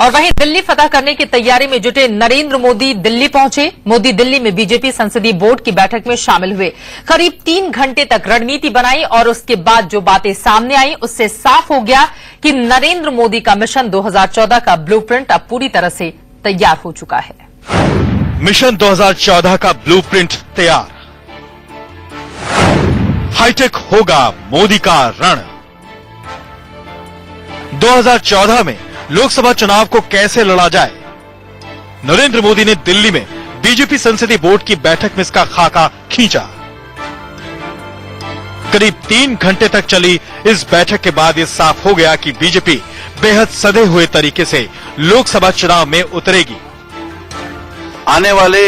और वहीं दिल्ली फतह करने की तैयारी में जुटे नरेंद्र मोदी दिल्ली पहुंचे। मोदी दिल्ली में बीजेपी संसदीय बोर्ड की बैठक में शामिल हुए। करीब 3 घंटे तक रणनीति बनाई और उसके बाद जो बातें सामने आई उससे साफ हो गया कि नरेंद्र मोदी का मिशन 2014 का ब्लूप्रिंट अब पूरी तरह से तैयार हो चुका है। मिशन 2014 का ब्लूप्रिंट तैयार। हाईटेक होगा मोदी का रण। 2014 में लोकसभा चुनाव को कैसे लड़ा जाए, नरेंद्र मोदी ने दिल्ली में बीजेपी संसदीय बोर्ड की बैठक में इसका खाका खींचा। करीब 3 घंटे तक चली इस बैठक के बाद यह साफ हो गया कि बीजेपी बेहद सधे हुए तरीके से लोकसभा चुनाव में उतरेगी। आने वाले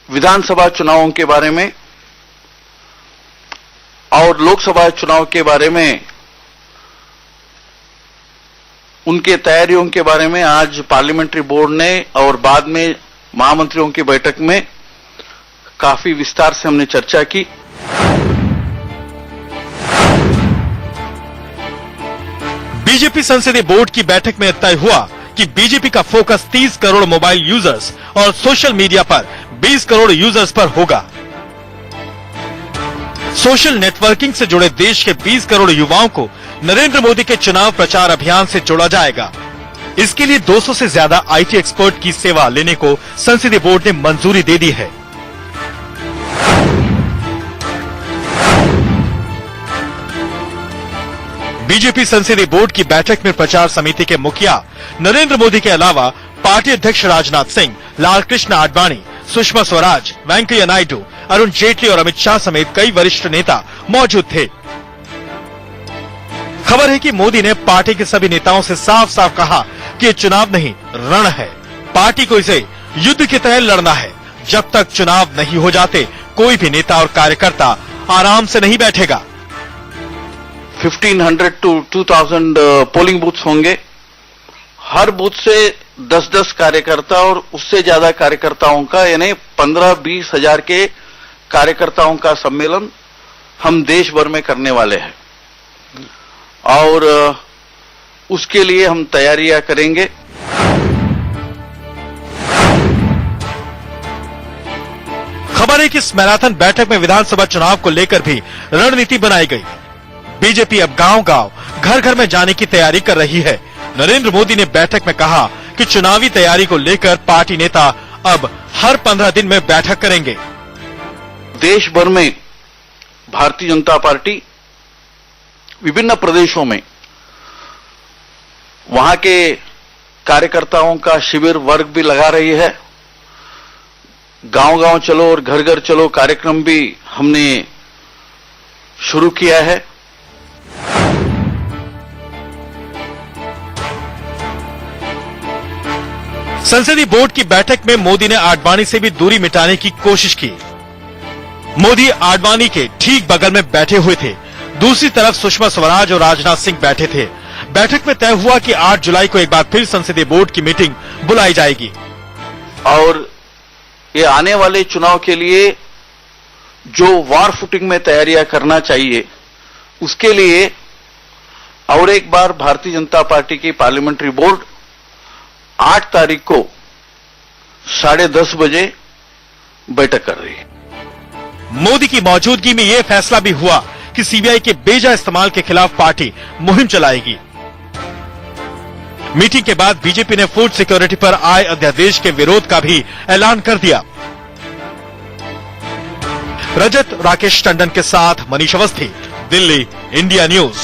विधानसभा चुनावों के बारे में और लोकसभा चुनाव के बारे में, उनके तैयारियों के बारे में आज पार्लियामेंट्री बोर्ड ने और बाद में महामंत्रियों की बैठक में काफी विस्तार से हमने चर्चा की। बीजेपी संसदीय बोर्ड की बैठक में तय हुआ कि बीजेपी का फोकस 30 करोड़ मोबाइल यूजर्स और सोशल मीडिया पर 20 करोड़ यूजर्स पर होगा। सोशल नेटवर्किंग से जुड़े देश के 20 करोड़ युवाओं को नरेंद्र मोदी के चुनाव प्रचार अभियान से जोड़ा जाएगा। इसके लिए 200 से ज्यादा आईटी एक्सपर्ट की सेवा लेने को संसदीय बोर्ड ने मंजूरी दे दी है। बीजेपी संसदीय बोर्ड की बैठक में प्रचार समिति के मुखिया नरेंद्र मोदी के अलावा पार्टी अध्यक्ष राजनाथ सिंह, लालकृष्ण आडवाणी, सुषमा स्वराज, वेंकैया नायडू, अरुण जेटली और अमित शाह समेत कई वरिष्ठ नेता मौजूद थे। खबर है कि मोदी ने पार्टी के सभी नेताओं से साफ साफ कहा कि ये चुनाव नहीं, रण है। पार्टी को इसे युद्ध की तरह लड़ना है। जब तक चुनाव नहीं हो जाते कोई भी नेता और कार्यकर्ता आराम से नहीं बैठेगा। 1500 to 2000 पोलिंग बूथ्स होंगे। हर बूथ से 10-10 कार्यकर्ता और उससे ज्यादा कार्यकर्ताओं का, यानी 15-20 हजार के कार्यकर्ताओं का सम्मेलन हम देश भर में करने वाले हैं और उसके लिए हम तैयारियां करेंगे। खबर है कि इस मैराथन बैठक में विधानसभा चुनाव को लेकर भी रणनीति बनाई गई। बीजेपी अब गांव-गांव, घर-घर में जाने की तैयारी कर रही है। नरेंद्र मोदी ने बैठक में कहा कि चुनावी तैयारी को लेकर पार्टी नेता अब हर 15 दिन में बैठक करेंगे। देश भर में भारतीय जनता पार्टी विभिन्न प्रदेशों में वहां के कार्यकर्ताओं का शिविर वर्ग भी लगा रही है। गांव-गांव चलो और घर-घर चलो कार्यक्रम भी हमने शुरू किया है। संसदीय बोर्ड की बैठक में मोदी ने आडवाणी से भी दूरी मिटाने की कोशिश की। मोदी आडवाणी के ठीक बगल में बैठे हुए थे। दूसरी तरफ सुषमा स्वराज और राजनाथ सिंह बैठे थे। बैठक में तय हुआ कि 8 जुलाई को एक बार फिर संसदीय बोर्ड की मीटिंग बुलाई जाएगी और ये आने वाले चुनाव के लिए जो वार फुटिंग में तैयारियां करना चाहिए, उसके लिए और एक बार भारतीय जनता पार्टी की पार्लियामेंट्री बोर्ड 8 तारीख को 10:30 बजे बैठक कर रही है। मोदी की मौजूदगी में यह फैसला भी हुआ कि सीबीआई के बेजा इस्तेमाल के खिलाफ पार्टी मुहिम चलाएगी। मीटिंग के बाद बीजेपी ने फूड सिक्योरिटी पर आए अध्यादेश के विरोध का भी ऐलान कर दिया। रजत राकेश टंडन के साथ मनीष अवस्थी, दिल्ली, इंडिया न्यूज।